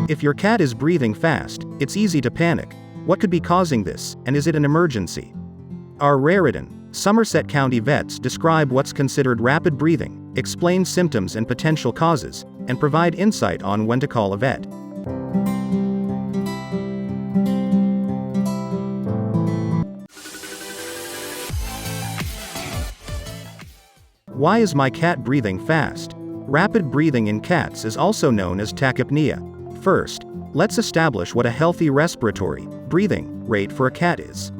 If your cat is breathing fast, it's easy to panic. What could be causing this, and is it an emergency? Our Raritan, Somerset County vets describe what's considered rapid breathing, explain symptoms and potential causes, and provide insight on when to call a vet. Why is my cat breathing fast? Rapid breathing in cats is also known as tachypnea. First, let's establish what a healthy respiratory, breathing, rate for a cat is.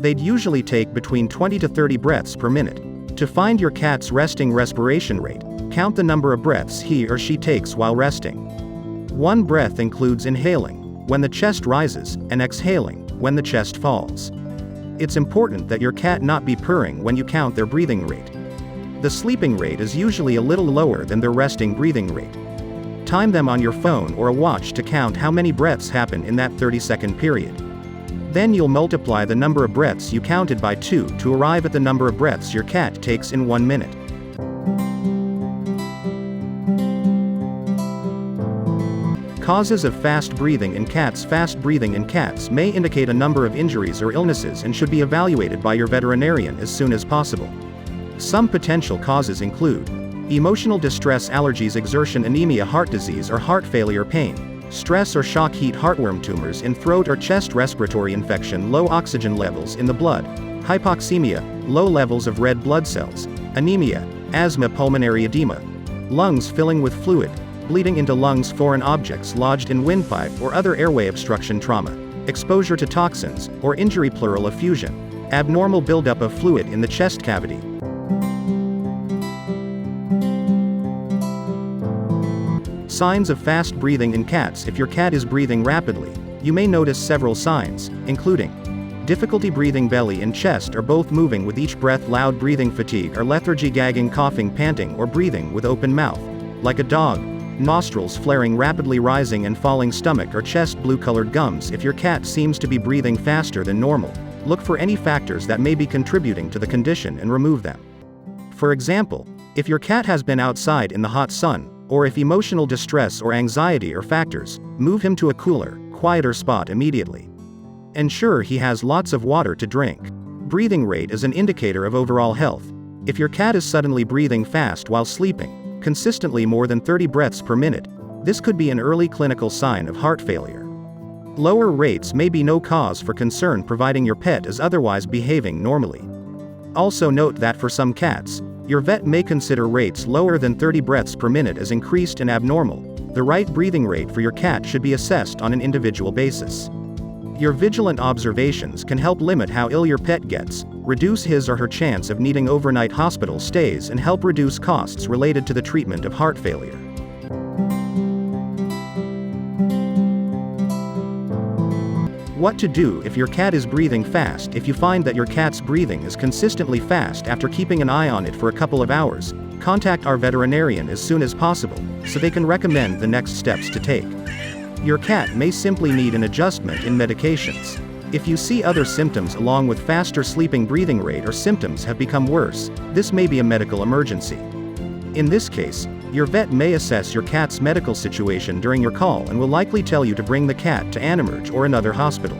They'd usually take between 20 to 30 breaths per minute. To find your cat's resting respiration rate, count the number of breaths he or she takes while resting. One breath includes inhaling, when the chest rises, and exhaling, when the chest falls. It's important that your cat not be purring when you count their breathing rate. The sleeping rate is usually a little lower than their resting breathing rate. Time them on your phone or a watch to count how many breaths happen in that 30-second period. Then you'll multiply the number of breaths you counted by 2 to arrive at the number of breaths your cat takes in 1 minute. Causes of fast breathing in cats. Fast breathing in cats may indicate a number of injuries or illnesses and should be evaluated by your veterinarian as soon as possible. Some potential causes include emotional distress, allergies, exertion, anemia, heart disease or heart failure, pain, stress or shock, heat, heartworm, tumors in throat or chest, respiratory infection, low oxygen levels in the blood, hypoxemia, low levels of red blood cells, anemia, asthma, pulmonary edema, lungs filling with fluid, bleeding into lungs, foreign objects lodged in windpipe or other airway obstruction, trauma, exposure to toxins, or injury, pleural effusion, abnormal buildup of fluid in the chest cavity. Signs of fast breathing in cats. If your cat is breathing rapidly, you may notice several signs, including difficulty breathing, belly and chest are both moving with each breath, loud breathing, fatigue or lethargy, gagging, coughing, panting or breathing with open mouth, like a dog, nostrils flaring rapidly, rising and falling stomach or chest, blue-colored gums. If your cat seems to be breathing faster than normal, look for any factors that may be contributing to the condition and remove them. For example, if your cat has been outside in the hot sun, or if emotional distress or anxiety are factors, move him to a cooler, quieter spot immediately. Ensure he has lots of water to drink. Breathing rate is an indicator of overall health. If your cat is suddenly breathing fast while sleeping, consistently more than 30 breaths per minute, this could be an early clinical sign of heart failure. Lower rates may be no cause for concern, providing your pet is otherwise behaving normally. Also note that for some cats, your vet may consider rates lower than 30 breaths per minute as increased and abnormal. The right breathing rate for your cat should be assessed on an individual basis. Your vigilant observations can help limit how ill your pet gets, reduce his or her chance of needing overnight hospital stays, and help reduce costs related to the treatment of heart failure. What to do if your cat is breathing fast. If you find that your cat's breathing is consistently fast after keeping an eye on it for a couple of hours, contact our veterinarian as soon as possible, so they can recommend the next steps to take. Your cat may simply need an adjustment in medications. If you see other symptoms along with faster sleeping, breathing rate, or symptoms have become worse, this may be a medical emergency. In this case, your vet may assess your cat's medical situation during your call and will likely tell you to bring the cat to Animurge or another hospital.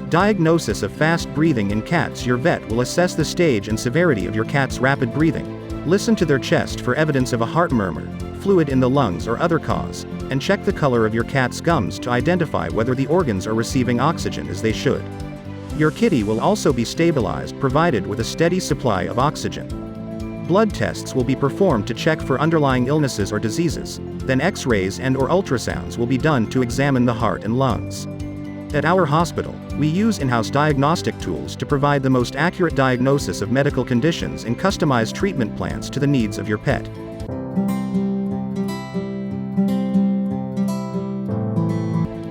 Diagnosis of fast breathing in cats. Your vet will assess the stage and severity of your cat's rapid breathing, listen to their chest for evidence of a heart murmur, fluid in the lungs or other cause, and check the color of your cat's gums to identify whether the organs are receiving oxygen as they should. Your kitty will also be stabilized, provided with a steady supply of oxygen. Blood tests will be performed to check for underlying illnesses or diseases, then X-rays and/or ultrasounds will be done to examine the heart and lungs. At our hospital, we use in-house diagnostic tools to provide the most accurate diagnosis of medical conditions and customize treatment plans to the needs of your pet.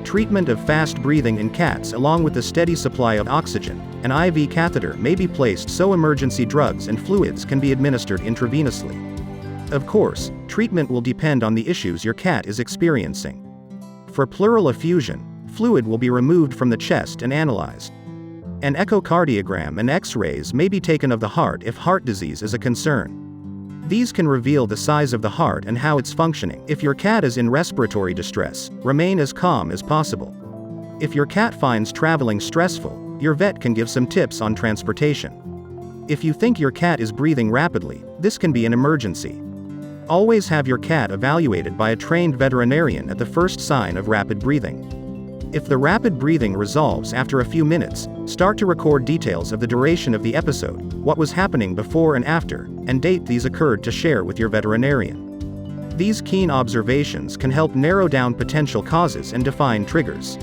Treatment of fast breathing in cats. Along with the steady supply of oxygen, an IV catheter may be placed so emergency drugs and fluids can be administered intravenously. Of course, treatment will depend on the issues your cat is experiencing. For pleural effusion, fluid will be removed from the chest and analyzed. An echocardiogram and X-rays may be taken of the heart if heart disease is a concern. These can reveal the size of the heart and how it's functioning. If your cat is in respiratory distress, remain as calm as possible. If your cat finds traveling stressful, your vet can give some tips on transportation. If you think your cat is breathing rapidly, this can be an emergency. Always have your cat evaluated by a trained veterinarian at the first sign of rapid breathing. If the rapid breathing resolves after a few minutes, start to record details of the duration of the episode, what was happening before and after, and date these occurred to share with your veterinarian. These keen observations can help narrow down potential causes and define triggers.